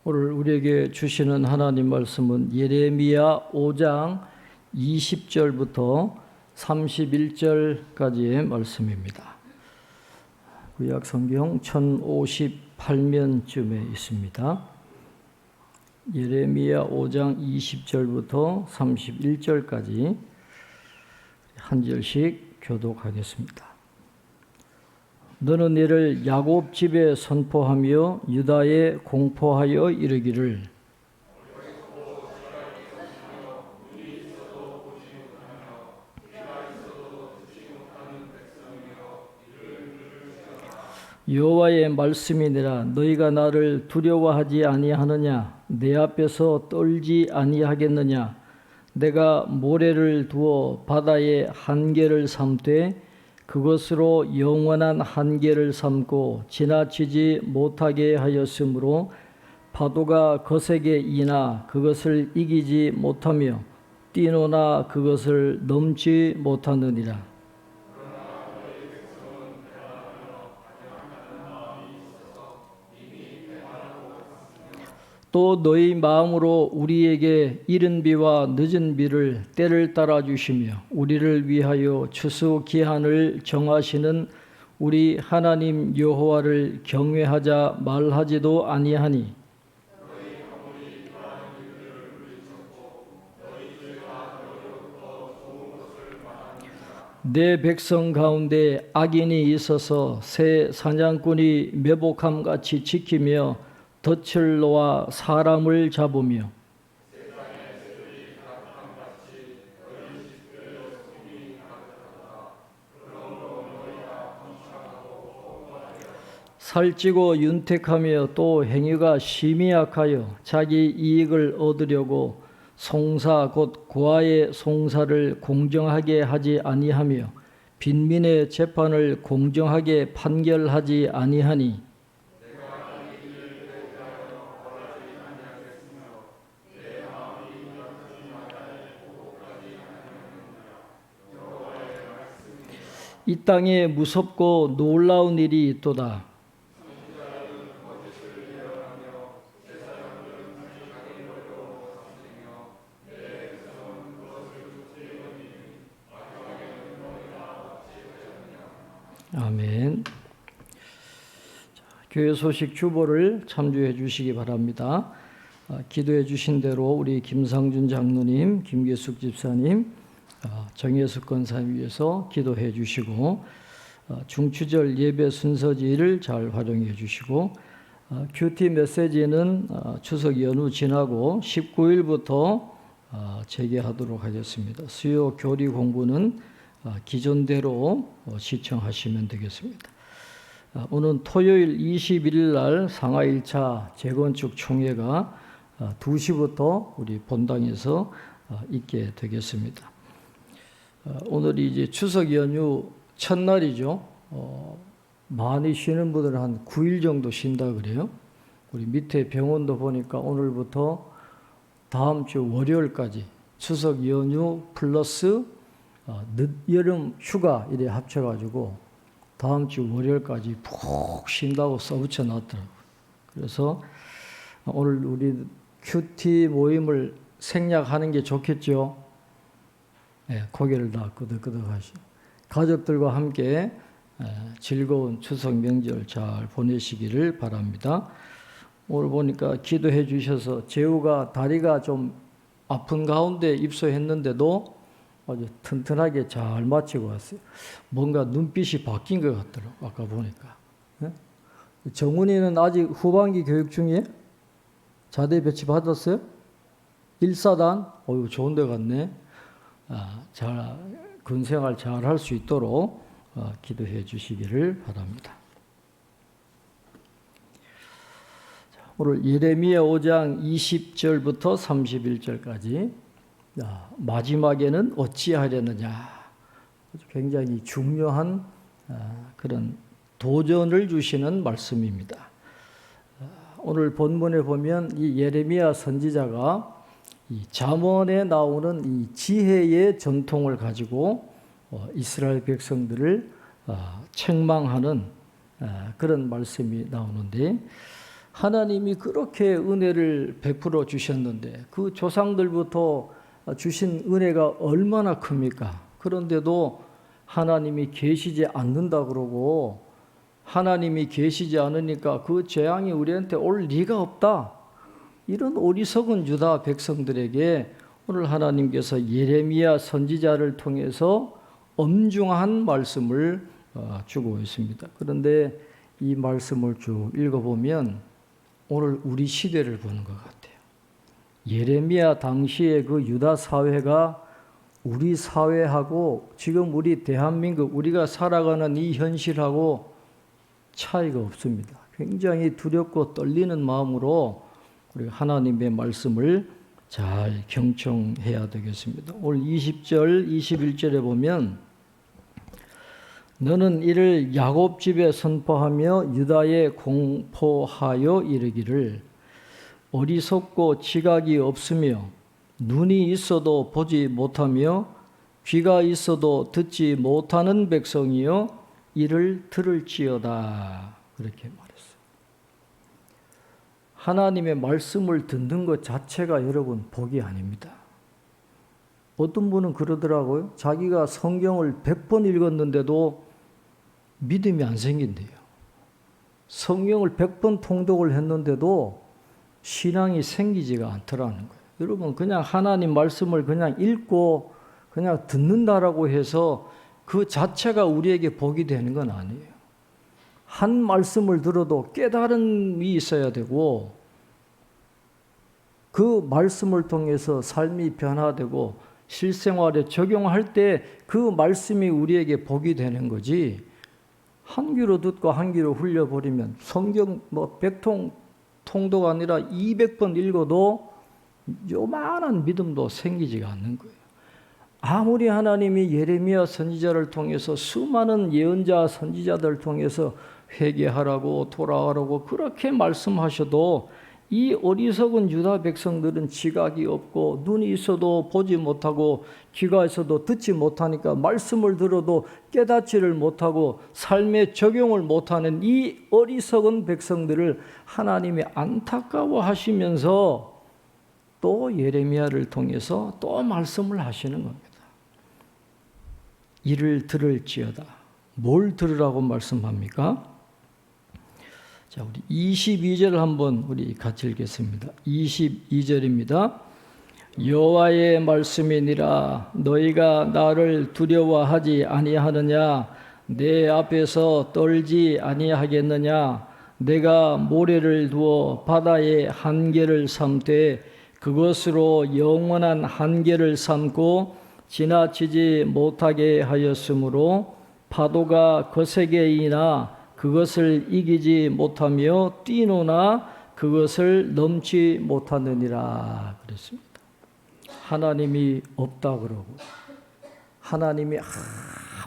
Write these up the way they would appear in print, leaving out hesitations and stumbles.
오늘 우리에게 주시는 하나님 말씀은 예레미야 5장 20절부터 31절까지의 말씀입니다. 구약 성경 1058면쯤에 있습니다. 예레미야 5장 20절부터 31절까지 한 절씩 교독하겠습니다. 너는 이를 야곱 집에 선포하며 유다에 공포하여 이르기를 여호와의 말씀이니라. 너희가 나를 두려워하지 아니하느냐? 내 앞에서 떨지 아니하겠느냐? 내가 모래를 두어 바다의 한계를 삼되 그것으로 영원한 한계를 삼고 지나치지 못하게 하였으므로 파도가 거세게 이나 그것을 이기지 못하며 뛰노나 그것을 넘지 못하느니라. 또 너희 마음으로 우리에게 이른 비와 늦은 비를 때를 따라 주시며 우리를 위하여 추수 기한을 정하시는 우리 하나님 여호와를 경외하자 말하지도 아니하니 내 백성 가운데 악인이 있어서 새 사냥꾼이 매복함같이 지키며 덫을 놓아 사람을 잡으며 살찌고 윤택하며 또 행위가 심히 악하여 자기 이익을 얻으려고 송사 곧 고아의 송사를 공정하게 하지 아니하며 빈민의 재판을 공정하게 판결하지 아니하니 이 땅에 무섭고 놀라운 일이 있도다. 아멘. 교회 소식 주보를 참조해 주시기 바랍니다. 기도해 주신 대로 우리 김상준 장로님, 김계숙 집사님, 정예숙 권사님 위해서 기도해 주시고 중추절 예배 순서지를 잘 활용해 주시고 큐티 메시지는 추석 연휴 지나고 19일부터 재개하도록 하겠습니다. 수요 교리 공부는 기존대로 시청하시면 되겠습니다. 오늘 토요일 21일 날 상하 1차 재건축 총회가 2시부터 우리 본당에서 있게 되겠습니다. 오늘이 이제 추석 연휴 첫날이죠. 많이 쉬는 분들은 한 9일 정도 쉰다 그래요. 우리 밑에 병원도 보니까 오늘부터 다음 주 월요일까지 추석 연휴 플러스 늦여름 휴가 이래 합쳐가지고 다음 주 월요일까지 푹 쉰다고 써붙여 놨더라고요. 그래서 오늘 우리 큐티 모임을 생략하는 게 좋겠죠. 네, 고개를 다 끄덕끄덕 하시고 가족들과 함께 즐거운 추석 명절 잘 보내시기를 바랍니다. 오늘 보니까 기도해 주셔서 재우가 다리가 좀 아픈 가운데 입소했는데도 아주 튼튼하게 잘 마치고 왔어요. 뭔가 눈빛이 바뀐 것 같더라고요. 아까 보니까. 네? 정훈이는 아직 후반기 교육 중에 자대 배치 받았어요? 1사단? 어휴, 좋은 데 갔네. 잘 군생활 잘 할 수 있도록 기도해 주시기를 바랍니다. 오늘 예레미야 5장 20절부터 31절까지 마지막에는 어찌하려느냐 굉장히 중요한 그런 도전을 주시는 말씀입니다. 오늘 본문에 보면 이 예레미야 선지자가 이 잠언에 나오는 이 지혜의 전통을 가지고 이스라엘 백성들을 책망하는 그런 말씀이 나오는데 하나님이 그렇게 은혜를 베풀어 주셨는데 그 조상들부터 주신 은혜가 얼마나 큽니까? 그런데도 하나님이 계시지 않는다 그러고 하나님이 계시지 않으니까 그 재앙이 우리한테 올 리가 없다. 이런 어리석은 유다 백성들에게 오늘 하나님께서 예레미야 선지자를 통해서 엄중한 말씀을 주고 있습니다. 그런데 이 말씀을 쭉 읽어보면 오늘 우리 시대를 보는 것 같아요. 예레미야 당시의 그 유다 사회가 우리 사회하고 지금 우리 대한민국 우리가 살아가는 이 현실하고 차이가 없습니다. 굉장히 두렵고 떨리는 마음으로 우리가 하나님의 말씀을 잘 경청해야 되겠습니다. 오늘 20절, 21절에 보면 너는 이를 야곱 집에 선포하며 유다에 공포하여 이르기를 어리석고 지각이 없으며 눈이 있어도 보지 못하며 귀가 있어도 듣지 못하는 백성이여 이를 들을지어다. 그렇게 말했어요. 하나님의 말씀을 듣는 것 자체가 여러분 복이 아닙니다. 어떤 분은 그러더라고요. 자기가 성경을 100번 읽었는데도 믿음이 안 생긴대요. 성경을 100번 통독을 했는데도 신앙이 생기지가 않더라는 거예요. 여러분 그냥 하나님 말씀을 그냥 읽고 그냥 듣는다라고 해서 그 자체가 우리에게 복이 되는 건 아니에요. 한 말씀을 들어도 깨달음이 있어야 되고 그 말씀을 통해서 삶이 변화되고 실생활에 적용할 때 그 말씀이 우리에게 복이 되는 거지 한 귀로 듣고 한 귀로 흘려버리면 성경 100통 통도가 아니라 200번 읽어도 요만한 믿음도 생기지가 않는 거예요. 아무리 하나님이 예레미야 선지자를 통해서 수많은 예언자 선지자들을 통해서 회개하라고 돌아가라고 그렇게 말씀하셔도 이 어리석은 유다 백성들은 지각이 없고 눈이 있어도 보지 못하고 귀가 있어도 듣지 못하니까 말씀을 들어도 깨닫지를 못하고 삶에 적용을 못하는 이 어리석은 백성들을 하나님이 안타까워하시면서 또 예레미야를 통해서 또 말씀을 하시는 겁니다. 이를 들을지어다. 뭘 들으라고 말씀합니까? 자, 우리 22절 한번 우리 같이 읽겠습니다. 22절입니다. 여호와의 말씀이니라 너희가 나를 두려워하지 아니하느냐 내 앞에서 떨지 아니하겠느냐 내가 모래를 두어 바다의 한계를 삼되 그것으로 영원한 한계를 삼고 지나치지 못하게 하였으므로 파도가 거세게 이나 그것을 이기지 못하며 뛰노나 그것을 넘지 못하느니라 그랬습니다. 하나님이 없다 그러고 하나님이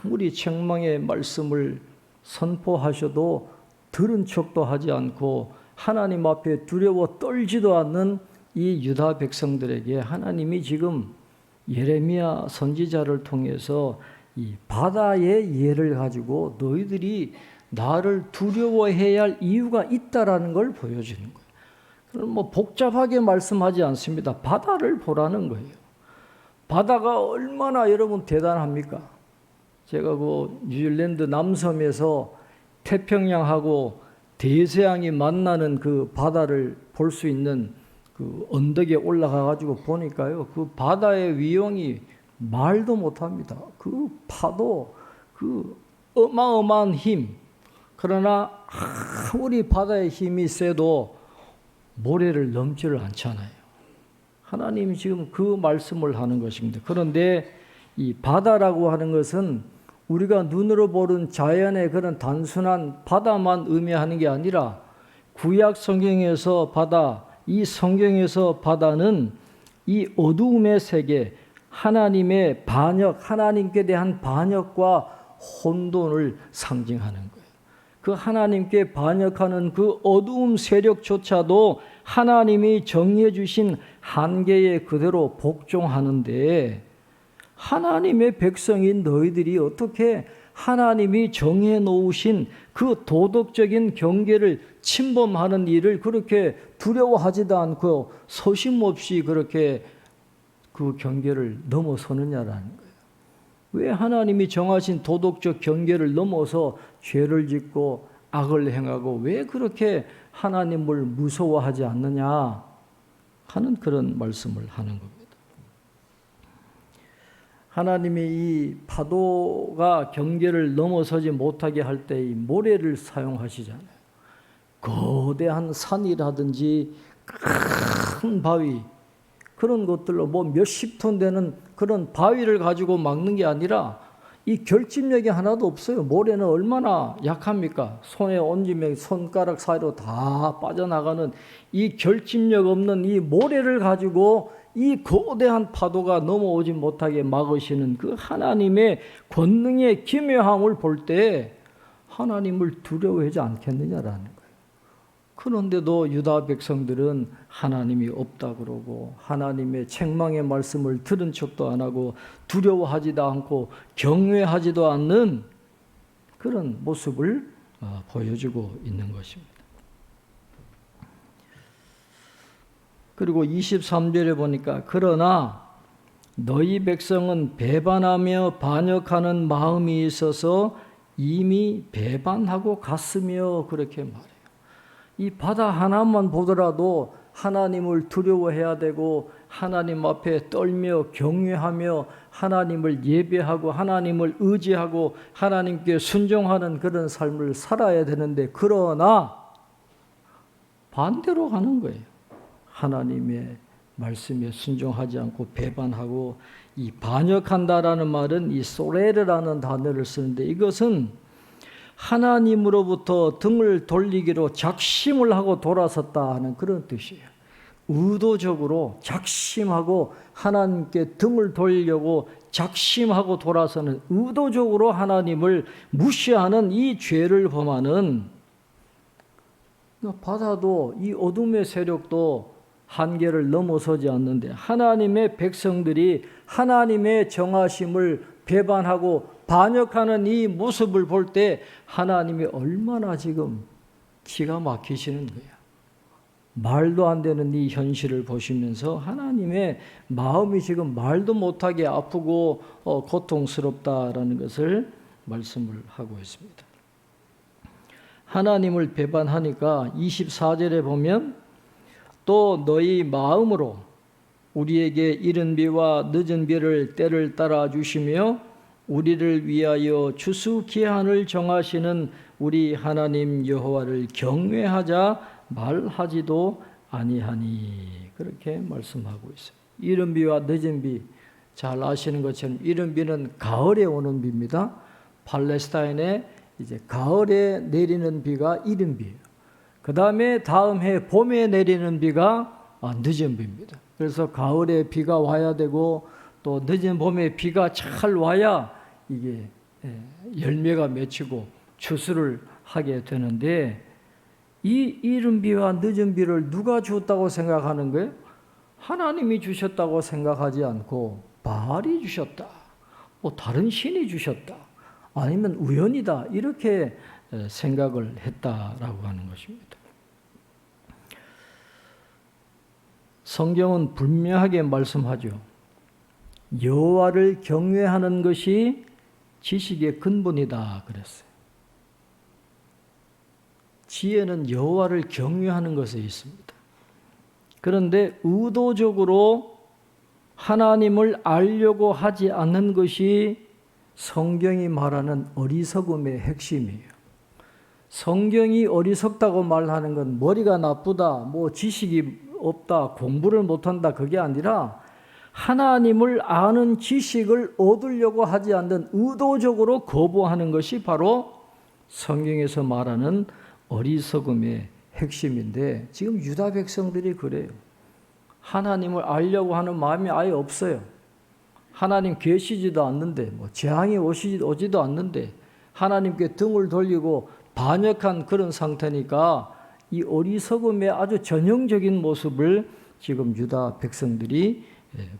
아무리 책망의 말씀을 선포하셔도 들은 척도 하지 않고 하나님 앞에 두려워 떨지도 않는 이 유다 백성들에게 하나님이 지금 예레미야 선지자를 통해서 이 바다의 예를 가지고 너희들이 나를 두려워해야 할 이유가 있다라는 걸 보여주는 거예요. 그럼 복잡하게 말씀하지 않습니다. 바다를 보라는 거예요. 바다가 얼마나 여러분 대단합니까? 제가 그 뉴질랜드 남섬에서 태평양하고 대서양이 만나는 그 바다를 볼 수 있는 그 언덕에 올라가 가지고 보니까요. 그 바다의 위용이 말도 못합니다. 그 파도, 그 어마어마한 힘. 그러나 아무리 바다의 힘이 세도 모래를 넘지를 않잖아요. 하나님이 지금 그 말씀을 하는 것입니다. 그런데 이 바다라고 하는 것은 우리가 눈으로 보는 자연의 그런 단순한 바다만 의미하는 게 아니라 구약 성경에서 바다, 이 성경에서 바다는 이 어두움의 세계, 하나님의 반역, 하나님께 대한 반역과 혼돈을 상징하는 거예요. 그 하나님께 반역하는 그 어두움 세력조차도 하나님이 정해 주신 한계에 그대로 복종하는데 하나님의 백성인 너희들이 어떻게 하나님이 정해 놓으신 그 도덕적인 경계를 침범하는 일을 그렇게 두려워하지도 않고 소심없이 그렇게 그 경계를 넘어서느냐라는 거예요. 왜 하나님이 정하신 도덕적 경계를 넘어서 죄를 짓고 악을 행하고 왜 그렇게 하나님을 무서워하지 않느냐 하는 그런 말씀을 하는 겁니다. 하나님이 이 파도가 경계를 넘어서지 못하게 할 때 이 모래를 사용하시잖아요. 거대한 산이라든지 큰 바위 그런 것들로 뭐 몇십 톤 되는 그런 바위를 가지고 막는 게 아니라 이 결집력이 하나도 없어요. 모래는 얼마나 약합니까? 손에 얹으면 손가락 사이로 다 빠져나가는 이 결집력 없는 이 모래를 가지고 이 거대한 파도가 넘어오지 못하게 막으시는 그 하나님의 권능의 기묘함을 볼 때 하나님을 두려워하지 않겠느냐라는 거예요. 그런데도 유다 백성들은 하나님이 없다 그러고 하나님의 책망의 말씀을 들은 척도 안 하고 두려워하지도 않고 경외하지도 않는 그런 모습을 보여주고 있는 것입니다. 그리고 23절에 보니까 그러나 너희 백성은 배반하며 반역하는 마음이 있어서 이미 배반하고 갔으며 그렇게 말해요. 이 바다 하나만 보더라도 하나님을 두려워해야 되고 하나님 앞에 떨며 경외하며 하나님을 예배하고 하나님을 의지하고 하나님께 순종하는 그런 삶을 살아야 되는데 그러나 반대로 가는 거예요. 하나님의 말씀에 순종하지 않고 배반하고 이 반역한다라는 말은 이 소레르라는 단어를 쓰는데 이것은 하나님으로부터 등을 돌리기로 작심을 하고 돌아섰다 하는 그런 뜻이에요. 의도적으로 작심하고 하나님께 등을 돌리려고 작심하고 돌아서는 의도적으로 하나님을 무시하는 이 죄를 범하는 바다도 이 어둠의 세력도 한계를 넘어서지 않는데 하나님의 백성들이 하나님의 정하심을 배반하고 반역하는 이 모습을 볼 때 하나님이 얼마나 지금 기가 막히시는 거예요. 말도 안 되는 이 현실을 보시면서 하나님의 마음이 지금 말도 못하게 아프고 고통스럽다라는 것을 말씀을 하고 있습니다. 하나님을 배반하니까 24절에 보면 또 너희 마음으로 우리에게 이른 비와 늦은 비를 때를 따라 주시며 우리를 위하여 추수기한을 정하시는 우리 하나님 여호와를 경외하자 말하지도 아니하니 그렇게 말씀하고 있어요. 이른 비와 늦은 비 잘 아시는 것처럼 이른 비는 가을에 오는 비입니다. 팔레스타인에 이제 가을에 내리는 비가 이른 비예요. 그 다음에 다음 해 봄에 내리는 비가 늦은 비입니다. 그래서 가을에 비가 와야 되고 또 늦은 봄에 비가 잘 와야 이게 열매가 맺히고 추수를 하게 되는데 이 이른 비와 늦은 비를 누가 주었다고 생각하는 거예요? 하나님이 주셨다고 생각하지 않고 바알이 주셨다. 뭐 다른 신이 주셨다. 아니면 우연이다. 이렇게 생각을 했다라고 하는 것입니다. 성경은 분명하게 말씀하죠. 여호와를 경외하는 것이 지식의 근본이다 그랬어요. 지혜는 여호와를 경외하는 것에 있습니다. 그런데 의도적으로 하나님을 알려고 하지 않는 것이 성경이 말하는 어리석음의 핵심이에요. 성경이 어리석다고 말하는 건 머리가 나쁘다, 뭐 지식이 없다, 공부를 못한다 그게 아니라 하나님을 아는 지식을 얻으려고 하지 않는 의도적으로 거부하는 것이 바로 성경에서 말하는 어리석음의 핵심인데 지금 유다 백성들이 그래요. 하나님을 알려고 하는 마음이 아예 없어요. 하나님 계시지도 않는데 뭐 재앙이 오지도 않는데 하나님께 등을 돌리고 반역한 그런 상태니까 이 어리석음의 아주 전형적인 모습을 지금 유다 백성들이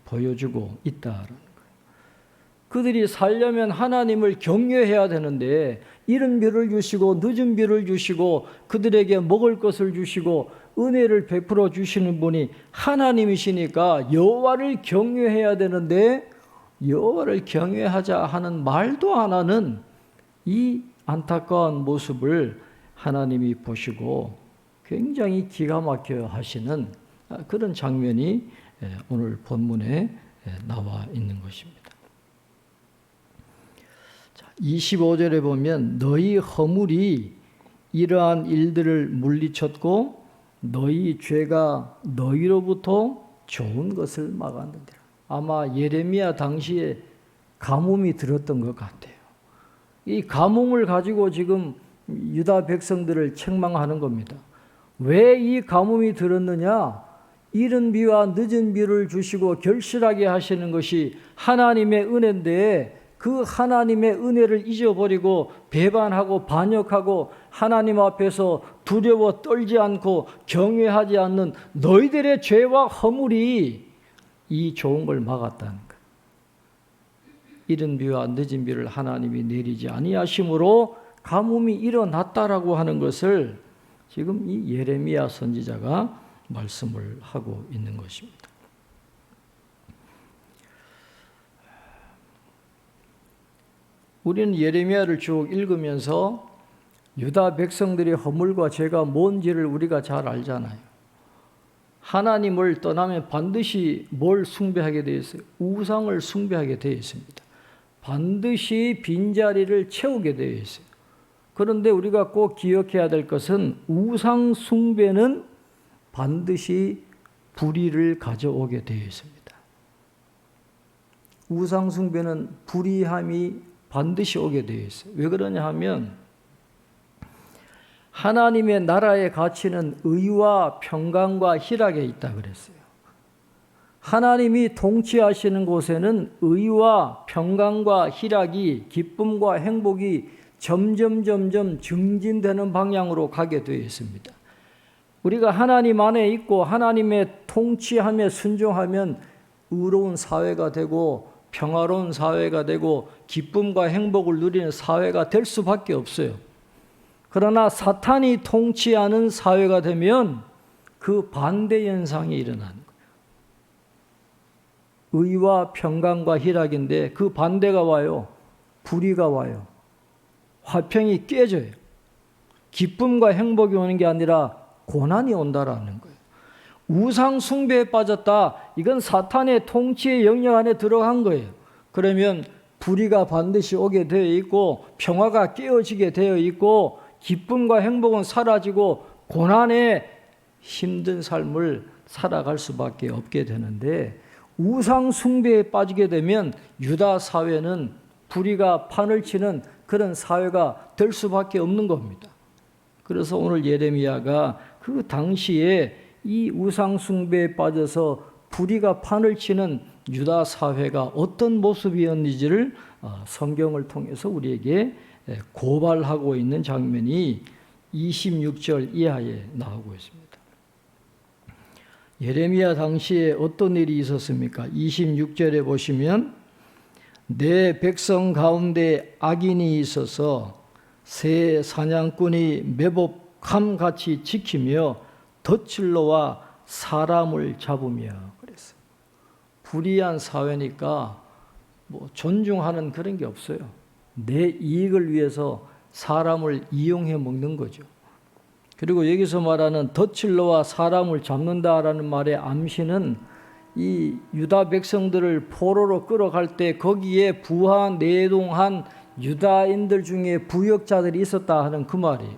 보여주고 있다라는 거예요. 그들이 살려면 하나님을 경외해야 되는데 이른 비를 주시고 늦은 비를 주시고 그들에게 먹을 것을 주시고 은혜를 베풀어 주시는 분이 하나님이시니까 여호와를 경외해야 되는데 여호와를 경외하자 하는 말도 안 하는 이 안타까운 모습을 하나님이 보시고 굉장히 기가 막혀 하시는 그런 장면이 오늘 본문에 나와 있는 것입니다. 25절에 보면 너희 허물이 이러한 일들을 물리쳤고 너희 죄가 너희로부터 좋은 것을 막았느니라. 아마 예레미야 당시에 가뭄이 들었던 것 같아요. 이 가뭄을 가지고 지금 유다 백성들을 책망하는 겁니다. 왜 이 가뭄이 들었느냐? 이른 비와 늦은 비를 주시고 결실하게 하시는 것이 하나님의 은혜인데 그 하나님의 은혜를 잊어버리고 배반하고 반역하고 하나님 앞에서 두려워 떨지 않고 경외하지 않는 너희들의 죄와 허물이 이 좋은 걸 막았다는 것. 이른 비와 늦은 비를 하나님이 내리지 아니하심으로 가뭄이 일어났다라고 하는 것을 지금 이 예레미야 선지자가 말씀을 하고 있는 것입니다. 우리는 예레미야를 쭉 읽으면서 유다 백성들의 허물과 죄가 뭔지를 우리가 잘 알잖아요. 하나님을 떠나면 반드시 뭘 숭배하게 되어 있어요? 우상을 숭배하게 되어 있습니다. 반드시 빈자리를 채우게 되어 있어요. 그런데 우리가 꼭 기억해야 될 것은 우상 숭배는 반드시 불의를 가져오게 되어 있습니다. 우상 숭배는 불의함이 반드시 오게 되어 있어요. 왜 그러냐 하면 하나님의 나라의 가치는 의와 평강과 희락에 있다 그랬어요. 하나님이 통치하시는 곳에는 의와 평강과 희락이 기쁨과 행복이 점점 증진되는 방향으로 가게 되어 있습니다. 우리가 하나님 안에 있고 하나님의 통치함에 순종하면 의로운 사회가 되고 평화로운 사회가 되고 기쁨과 행복을 누리는 사회가 될 수밖에 없어요. 그러나 사탄이 통치하는 사회가 되면 그 반대 현상이 일어나는 거예요. 의와 평강과 희락인데 그 반대가 와요. 불의가 와요. 화평이 깨져요. 기쁨과 행복이 오는 게 아니라 고난이 온다라는 거예요. 우상 숭배에 빠졌다. 이건 사탄의 통치의 영역 안에 들어간 거예요. 그러면 불의가 반드시 오게 되어 있고 평화가 깨어지게 되어 있고 기쁨과 행복은 사라지고 고난의 힘든 삶을 살아갈 수밖에 없게 되는데 우상 숭배에 빠지게 되면 유다 사회는 불의가 판을 치는 그런 사회가 될 수밖에 없는 겁니다. 그래서 오늘 예레미야가 그 당시에 이 우상 숭배에 빠져서 불의가 판을 치는 유다 사회가 어떤 모습이었는지를 성경을 통해서 우리에게 고발하고 있는 장면이 26절 이하에 나오고 있습니다. 예레미야 당시에 어떤 일이 있었습니까? 26절에 보시면 내 백성 가운데 악인이 있어서 새 사냥꾼이 매복함같이 지키며 덫을로와 사람을 잡으며 그랬어요. 불의한 사회니까 뭐 존중하는 그런 게 없어요. 내 이익을 위해서 사람을 이용해 먹는 거죠. 그리고 여기서 말하는 덫을로와 사람을 잡는다라는 말의 암시는 이 유다 백성들을 포로로 끌어갈 때 거기에 부하 내동한 유다인들 중에 부역자들이 있었다 하는 그 말이에요.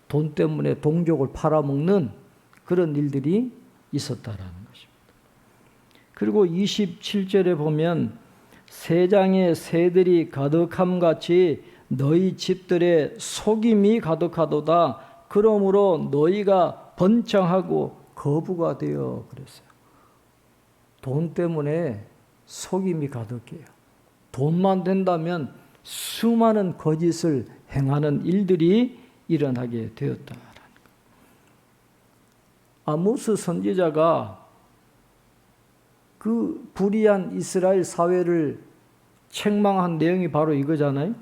돈 때문에 동족을 팔아먹는 그런 일들이 있었다라는 것입니다. 그리고 27절에 보면 세장의 새들이 가득함같이 너희 집들에 속임이 가득하도다. 그러므로 너희가 번창하고 거부가 되어 그랬어요. 돈 때문에 속임이 가득해요. 돈만 된다면 수많은 거짓을 행하는 일들이 일어나게 되었다. 아모스 선지자가 그 불의한 이스라엘 사회를 책망한 내용이 바로 이거잖아요.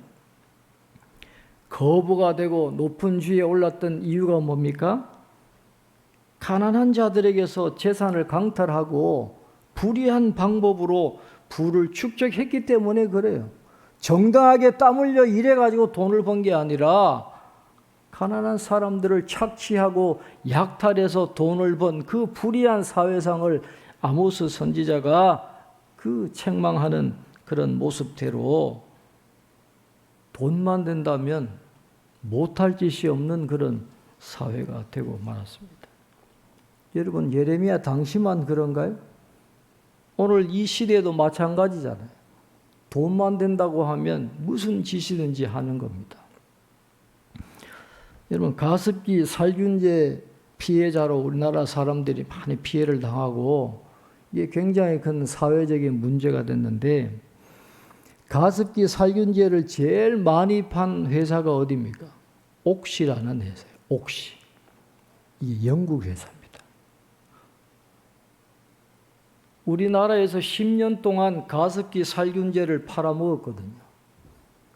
거부가 되고 높은 주위에 올랐던 이유가 뭡니까? 가난한 자들에게서 재산을 강탈하고 불의한 방법으로 부를 축적했기 때문에 그래요. 정당하게 땀 흘려 일해가지고 돈을 번 게 아니라 가난한 사람들을 착취하고 약탈해서 돈을 번 그 불의한 사회상을 아모스 선지자가 그 책망하는 그런 모습대로 돈만 된다면 못할 짓이 없는 그런 사회가 되고 말았습니다. 여러분, 예레미야 당시만 그런가요? 오늘 이 시대도 마찬가지잖아요. 돈만 된다고 하면 무슨 짓이든지 하는 겁니다. 여러분, 가습기 살균제 피해자로 우리나라 사람들이 많이 피해를 당하고 이게 굉장히 큰 사회적인 문제가 됐는데, 가습기 살균제를 제일 많이 판 회사가 어디입니까? 옥시라는 회사예요. 옥시. 이게 영국 회사입니다. 우리나라에서 10년 동안 가습기 살균제를 팔아먹었거든요.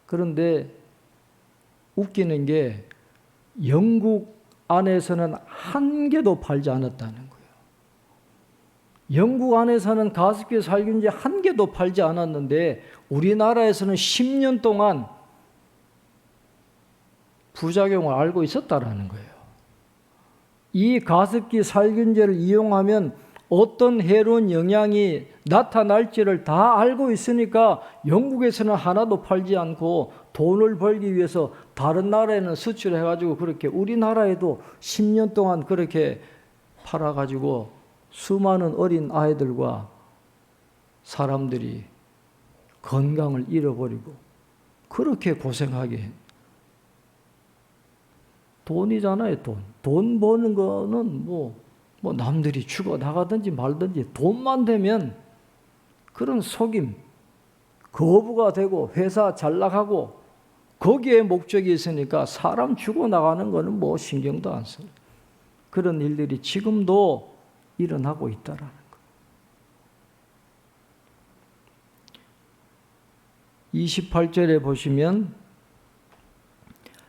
그런데 웃기는 게 영국 안에서는 한 개도 팔지 않았다는 거예요. 영국 안에서는 가습기 살균제 한 개도 팔지 않았는데 우리나라에서는 10년 동안 부작용을 알고 있었다라는 거예요. 이 가습기 살균제를 이용하면 어떤 해로운 영향이 나타날지를 다 알고 있으니까 영국에서는 하나도 팔지 않고 돈을 벌기 위해서 다른 나라에는 수출해가지고 그렇게 우리나라에도 10년 동안 그렇게 팔아가지고 수많은 어린 아이들과 사람들이 건강을 잃어버리고 그렇게 고생하게. 돈이잖아요, 돈. 돈 버는 거는 뭐 남들이 죽어 나가든지 말든지 돈만 되면 그런 속임, 거부가 되고 회사 잘 나가고 거기에 목적이 있으니까 사람 죽어 나가는 거는 뭐 신경도 안 써요. 그런 일들이 지금도 일어나고 있다라는 거예요. 28절에 보시면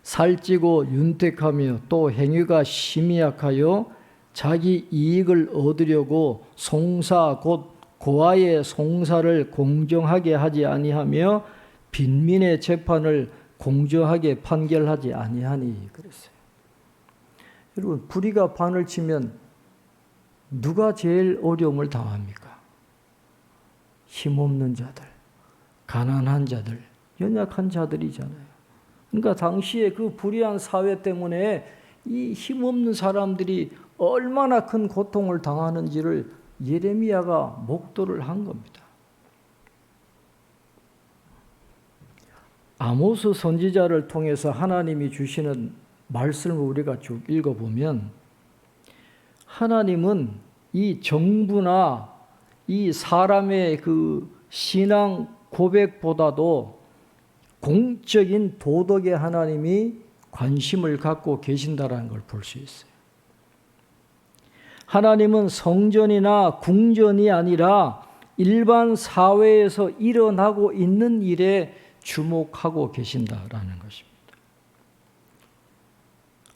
살찌고 윤택하며 또 행위가 심히 약하여 자기 이익을 얻으려고 송사 곧 고아의 송사를 공정하게 하지 아니하며 빈민의 재판을 공정하게 판결하지 아니하니 그랬어요. 여러분, 불의가 판을 치면 누가 제일 어려움을 당합니까? 힘없는 자들, 가난한 자들, 연약한 자들이잖아요. 그러니까 당시에 그 불의한 사회 때문에 이 힘없는 사람들이 얼마나 큰 고통을 당하는지를 예레미야가 목도를 한 겁니다. 아모스 선지자를 통해서 하나님이 주시는 말씀을 우리가 쭉 읽어보면 하나님은 이 정부나 이 사람의 그 신앙 고백보다도 공적인 도덕에 하나님이 관심을 갖고 계신다라는 걸 볼 수 있어요. 하나님은 성전이나 궁전이 아니라 일반 사회에서 일어나고 있는 일에 주목하고 계신다라는 것입니다.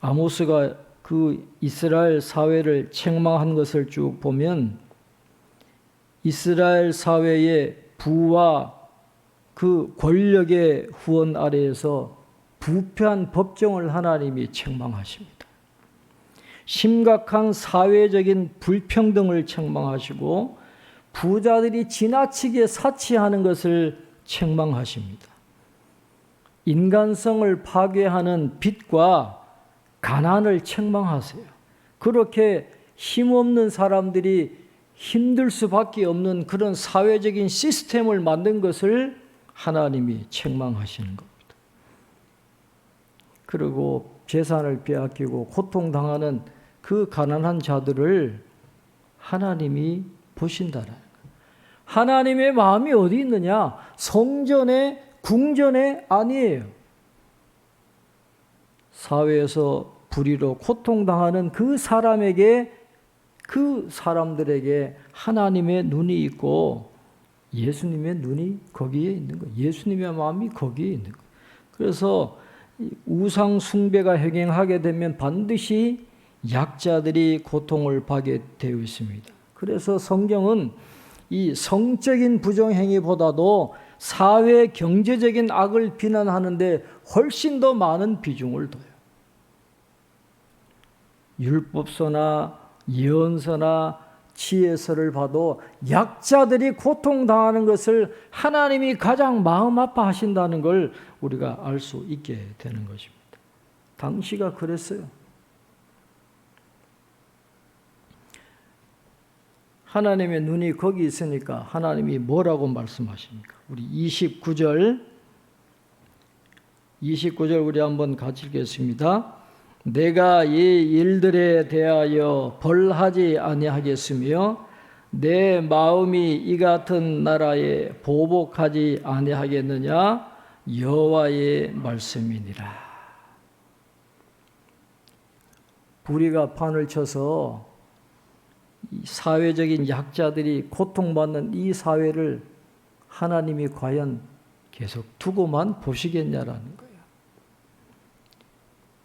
아모스가 그 이스라엘 사회를 책망한 것을 쭉 보면 이스라엘 사회의 부와 그 권력의 후원 아래에서 부패한 법정을 하나님이 책망하십니다. 심각한 사회적인 불평등을 책망하시고 부자들이 지나치게 사치하는 것을 책망하십니다. 인간성을 파괴하는 빚과 가난을 책망하세요. 그렇게 힘없는 사람들이 힘들 수밖에 없는 그런 사회적인 시스템을 만든 것을 하나님이 책망하시는 겁니다. 그리고 재산을 빼앗기고 고통당하는 그 가난한 자들을 하나님이 보신다라는 거예요. 하나님의 마음이 어디 있느냐? 성전에, 궁전에 아니에요. 사회에서 불의로 고통당하는 그 사람에게, 그 사람들에게 하나님의 눈이 있고 예수님의 눈이 거기에 있는 거예요. 예수님의 마음이 거기에 있는 거예요. 그래서 우상 숭배가 횡행하게 되면 반드시 약자들이 고통을 받게 되어 있습니다. 그래서 성경은 이 성적인 부정행위보다도 사회 경제적인 악을 비난하는데 훨씬 더 많은 비중을 둬요. 율법서나 예언서나 지혜서를 봐도 약자들이 고통당하는 것을 하나님이 가장 마음 아파하신다는 걸 우리가 알 수 있게 되는 것입니다. 당시가 그랬어요. 하나님의 눈이 거기 있으니까 하나님이 뭐라고 말씀하십니까? 우리 29절 우리 한번 같이 읽겠습니다. 내가 이 일들에 대하여 벌하지 아니하겠으며 내 마음이 이 같은 나라에 보복하지 아니하겠느냐 여호와의 말씀이니라. 불의가 판을 쳐서 사회적인 약자들이 고통받는 이 사회를 하나님이 과연 계속 두고만 보시겠냐라는 거예요.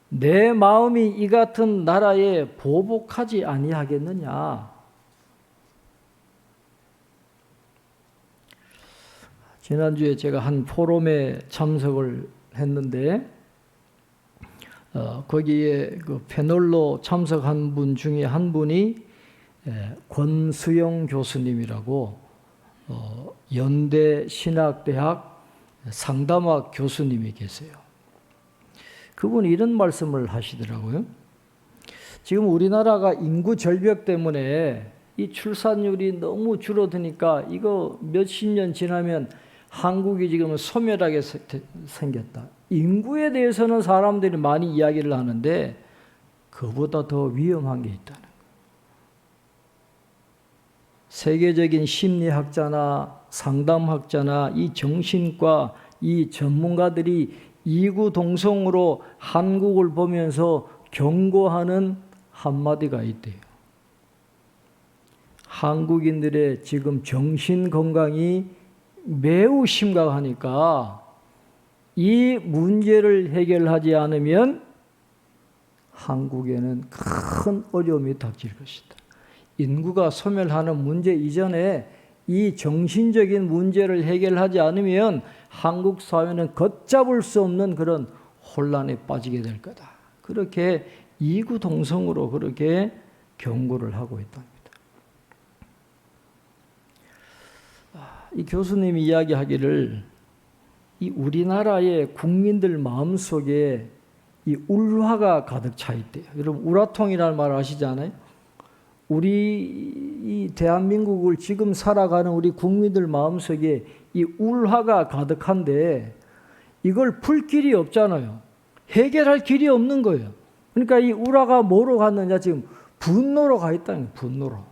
내 마음이 이 같은 나라에 보복하지 아니하겠느냐. 지난주에 제가 한 포럼에 참석을 했는데 거기에 그 패널로 참석한 분 중에 한 분이 권수영 교수님이라고 연대 신학대학 상담학 교수님이 계세요. 그분이 이런 말씀을 하시더라고요. 지금 우리나라가 인구 절벽 때문에 이 출산율이 너무 줄어드니까 이거 몇십 년 지나면 한국이 지금 소멸하게 생겼다. 인구에 대해서는 사람들이 많이 이야기를 하는데 그보다 더 위험한 게 있다는 거예요. 세계적인 심리학자나 상담학자나 이 정신과 이 전문가들이 이구동성으로 한국을 보면서 경고하는 한마디가 있대요. 한국인들의 지금 정신건강이 매우 심각하니까 이 문제를 해결하지 않으면 한국에는 큰 어려움이 닥칠 것이다. 인구가 소멸하는 문제 이전에 이 정신적인 문제를 해결하지 않으면 한국 사회는 걷잡을 수 없는 그런 혼란에 빠지게 될 거다. 그렇게 이구동성으로 그렇게 경고를 하고 있답니다. 이 교수님이 이야기하기를 이 우리나라의 국민들 마음속에 이 울화가 가득 차 있대요. 여러분 우라통이라는 말 아시잖아요? 우리 이 대한민국을 지금 살아가는 우리 국민들 마음속에 이 울화가 가득한데 이걸 풀 길이 없잖아요. 해결할 길이 없는 거예요. 그러니까 이 울화가 뭐로 갔느냐 지금 분노로 가 있다는 거예요. 분노로.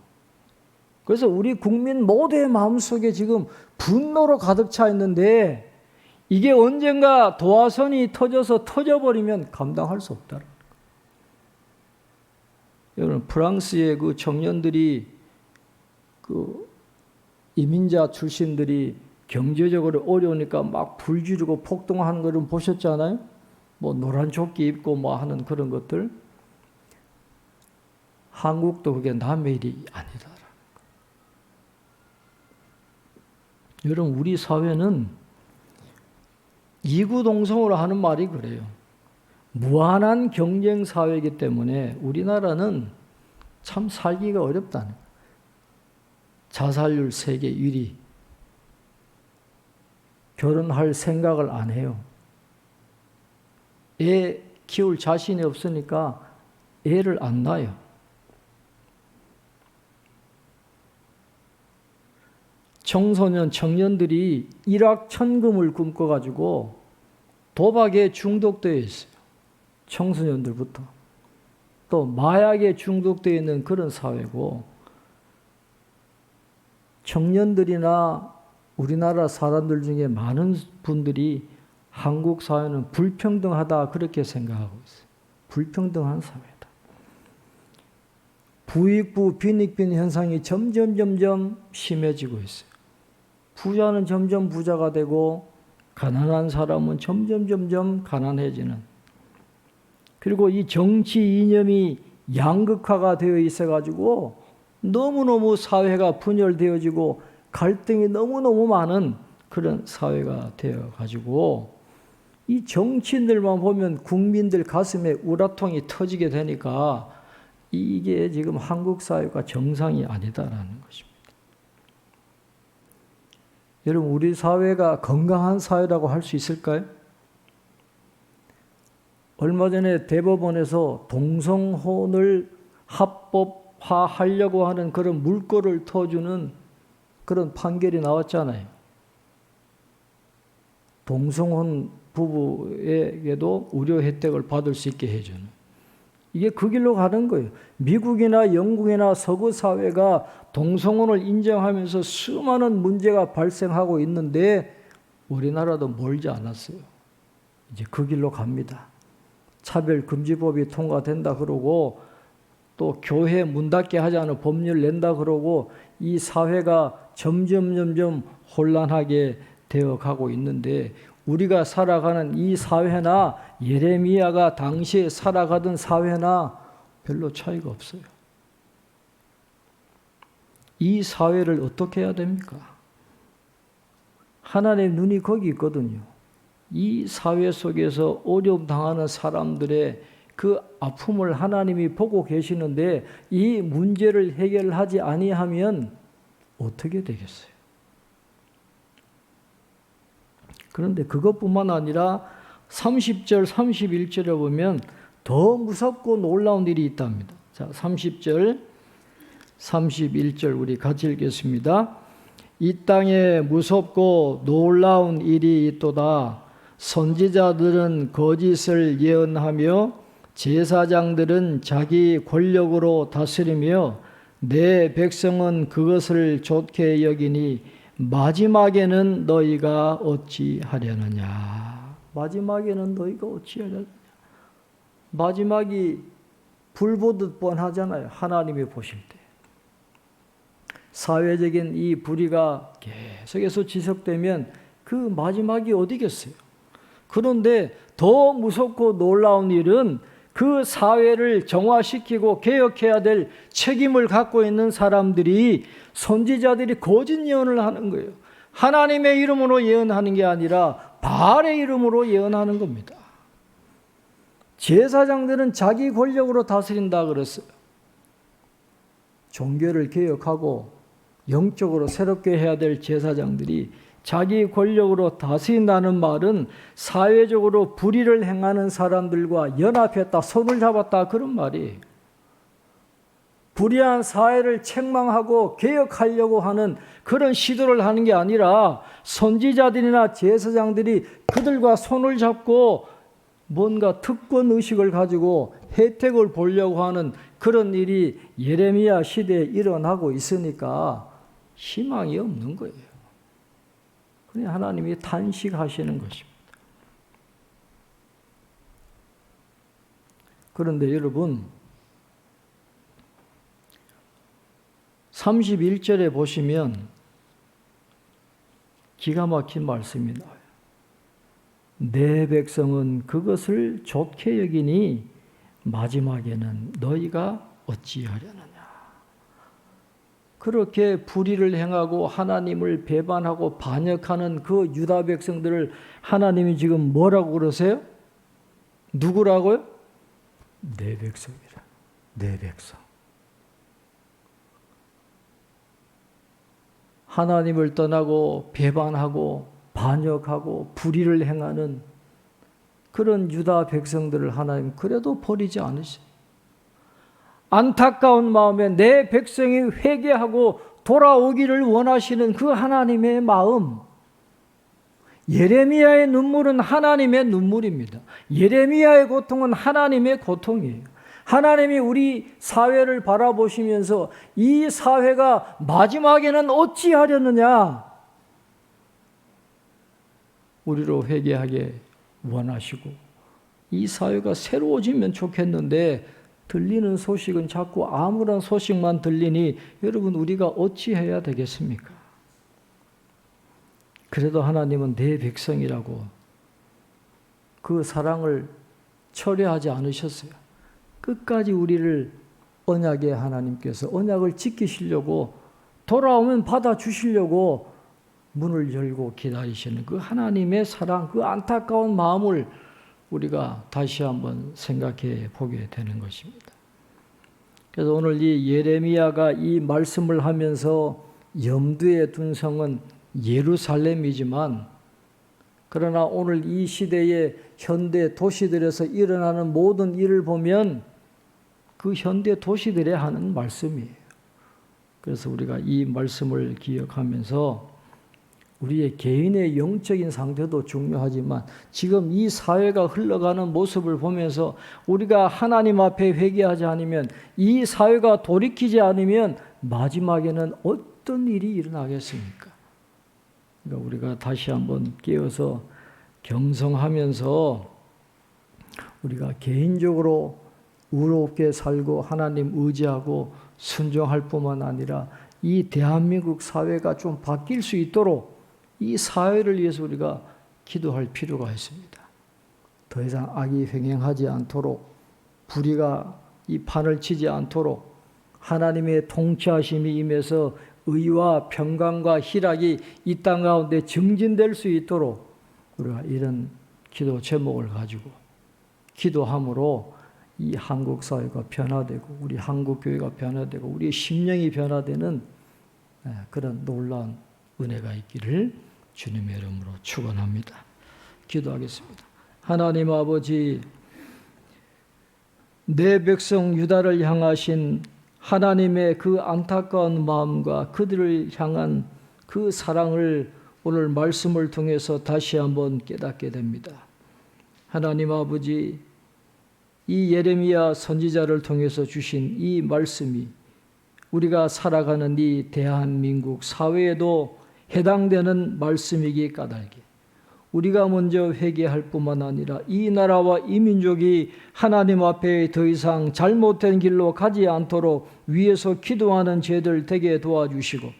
그래서 우리 국민 모두의 마음속에 지금 분노로 가득 차 있는데 이게 언젠가 도화선이 터져서 터져버리면 감당할 수 없다. 여러분 프랑스의 그 청년들이 그 이민자 출신들이 경제적으로 어려우니까 막 불 지르고 폭동하는 거 좀 보셨잖아요. 뭐 노란 조끼 입고 뭐 하는 그런 것들. 한국도 그게 남의 일이 아니다. 여러분 우리 사회는 이구동성으로 하는 말이 그래요. 무한한 경쟁 사회이기 때문에 우리나라는 참 살기가 어렵다는 거예요. 자살률 세계 1위. 결혼할 생각을 안 해요. 애 키울 자신이 없으니까 애를 안 낳아요. 청소년, 청년들이 일확천금을 꿈꿔가지고 도박에 중독되어 있어요. 청소년들부터. 또 마약에 중독되어 있는 그런 사회고 청년들이나 우리나라 사람들 중에 많은 분들이 한국 사회는 불평등하다 그렇게 생각하고 있어요. 불평등한 사회다. 부익부 빈익빈 현상이 점점 심해지고 있어요. 부자는 점점 부자가 되고 가난한 사람은 점점 가난해지는, 그리고 이 정치 이념이 양극화가 되어 있어가지고 너무너무 사회가 분열되어지고 갈등이 너무너무 많은 그런 사회가 되어가지고 이 정치인들만 보면 국민들 가슴에 우라통이 터지게 되니까 이게 지금 한국 사회가 정상이 아니다라는 것입니다. 여러분, 우리 사회가 건강한 사회라고 할 수 있을까요? 얼마 전에 대법원에서 동성혼을 합법화하려고 하는 그런 물꼬를 터주는 그런 판결이 나왔잖아요. 동성혼 부부에게도 의료 혜택을 받을 수 있게 해주는, 이게 그 길로 가는 거예요. 미국이나 영국이나 서구 사회가 동성혼을 인정하면서 수많은 문제가 발생하고 있는데 우리나라도 멀지 않았어요. 이제 그 길로 갑니다. 차별금지법이 통과된다 그러고 또 교회 문 닫게 하지 않은 법률 낸다 그러고 이 사회가 점점 혼란하게 되어 가고 있는데, 우리가 살아가는 이 사회나 예레미야가 당시에 살아가던 사회나 별로 차이가 없어요. 이 사회를 어떻게 해야 됩니까? 하나님의 눈이 거기 있거든요. 이 사회 속에서 어려움 당하는 사람들의 그 아픔을 하나님이 보고 계시는데 이 문제를 해결하지 아니하면 어떻게 되겠어요? 그런데 그것뿐만 아니라 30절, 31절에 보면 더 무섭고 놀라운 일이 있답니다. 자, 30절, 31절 우리 같이 읽겠습니다. 이 땅에 무섭고 놀라운 일이 있도다. 선지자들은 거짓을 예언하며 제사장들은 자기 권력으로 다스리며 내 백성은 그것을 좋게 여기니 마지막에는 너희가 어찌하려느냐. 마지막에는 너희가 어찌하려느냐. 마지막이 불보듯 뻔하잖아요. 하나님이 보실 때. 사회적인 이 불의가 계속해서 지속되면 그 마지막이 어디겠어요? 그런데 더 무섭고 놀라운 일은 그 사회를 정화시키고 개혁해야 될 책임을 갖고 있는 사람들이, 선지자들이 거짓 예언을 하는 거예요. 하나님의 이름으로 예언하는 게 아니라 바알의 이름으로 예언하는 겁니다. 제사장들은 자기 권력으로 다스린다 그랬어요. 종교를 개혁하고 영적으로 새롭게 해야 될 제사장들이 자기 권력으로 다스린다는 말은 사회적으로 불의를 행하는 사람들과 연합했다, 손을 잡았다, 그런 말이에요. 불의한 사회를 책망하고 개혁하려고 하는 그런 시도를 하는 게 아니라 선지자들이나 제사장들이 그들과 손을 잡고 뭔가 특권의식을 가지고 혜택을 보려고 하는 그런 일이 예레미야 시대에 일어나고 있으니까 희망이 없는 거예요. 그냥 하나님이 탄식하시는 것입니다. 그런데 여러분, 31절에 보시면 기가 막힌 말씀이 나와요. 내 백성은 그것을 좋게 여기니 마지막에는 너희가 어찌하려느냐. 그렇게 불의를 행하고 하나님을 배반하고 반역하는 그 유다 백성들을 하나님이 지금 뭐라고 그러세요? 누구라고요? 내 백성이라. 내 백성. 하나님을 떠나고 배반하고 반역하고 불의를 행하는 그런 유다 백성들을 하나님 그래도 버리지 않으셔요. 안타까운 마음에 내 백성이 회개하고 돌아오기를 원하시는 그 하나님의 마음. 예레미야의 눈물은 하나님의 눈물입니다. 예레미야의 고통은 하나님의 고통이에요. 하나님이 우리 사회를 바라보시면서 이 사회가 마지막에는 어찌하려느냐, 우리로 회개하게 원하시고 이 사회가 새로워지면 좋겠는데 들리는 소식은 자꾸 아무런 소식만 들리니 여러분, 우리가 어찌해야 되겠습니까? 그래도 하나님은 내 백성이라고 그 사랑을 철회하지 않으셨어요. 끝까지 우리를 언약의 하나님께서 언약을 지키시려고 돌아오면 받아주시려고 문을 열고 기다리시는 그 하나님의 사랑, 그 안타까운 마음을 우리가 다시 한번 생각해 보게 되는 것입니다. 그래서 오늘 이 예레미야가 이 말씀을 하면서 염두에 둔 성은 예루살렘이지만 그러나 오늘 이 시대의 현대 도시들에서 일어나는 모든 일을 보면 그 현대 도시들에 하는 말씀이에요. 그래서 우리가 이 말씀을 기억하면서 우리의 개인의 영적인 상태도 중요하지만 지금 이 사회가 흘러가는 모습을 보면서 우리가 하나님 앞에 회개하지 않으면, 이 사회가 돌이키지 않으면 마지막에는 어떤 일이 일어나겠습니까? 그러니까 우리가 다시 한번 깨어서 경성하면서 우리가 개인적으로 의롭게 살고 하나님 의지하고 순종할 뿐만 아니라 이 대한민국 사회가 좀 바뀔 수 있도록 이 사회를 위해서 우리가 기도할 필요가 있습니다. 더 이상 악이 횡행하지 않도록, 불의가 이 판을 치지 않도록 하나님의 통치하심이 임해서 의와 평강과 희락이 이 땅 가운데 증진될 수 있도록 우리가 이런 기도 제목을 가지고 기도함으로 이 한국 사회가 변화되고 우리 한국 교회가 변화되고 우리의 심령이 변화되는 그런 놀라운 은혜가 있기를 주님의 이름으로 축원합니다. 기도하겠습니다. 하나님 아버지, 내 백성 유다를 향하신 하나님의 그 안타까운 마음과 그들을 향한 그 사랑을 오늘 말씀을 통해서 다시 한번 깨닫게 됩니다. 하나님 아버지, 이 예레미야 선지자를 통해서 주신 이 말씀이 우리가 살아가는 이 대한민국 사회에도 해당되는 말씀이기 까닭에 우리가 먼저 회개할 뿐만 아니라 이 나라와 이 민족이 하나님 앞에 더 이상 잘못된 길로 가지 않도록 위에서 기도하는 죄들 되게 도와주시고,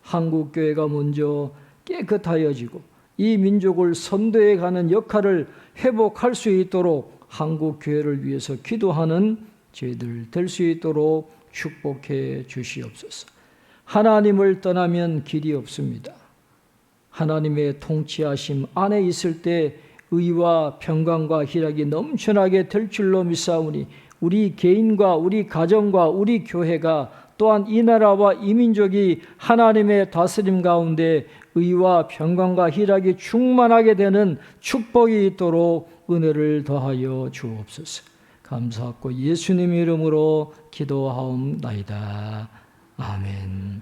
한국교회가 먼저 깨끗하여지고 이 민족을 선도해 가는 역할을 회복할 수 있도록 한국교회를 위해서 기도하는 죄들 될 수 있도록 축복해 주시옵소서. 하나님을 떠나면 길이 없습니다. 하나님의 통치하심 안에 있을 때 의와 평강과 희락이 넘쳐나게 될 줄로 믿사오니 우리 개인과 우리 가정과 우리 교회가 또한 이 나라와 이 민족이 하나님의 다스림 가운데 의와 평강과 희락이 충만하게 되는 축복이 있도록 은혜를 더하여 주옵소서. 감사하고 예수님 이름으로 기도하옵나이다. 아멘.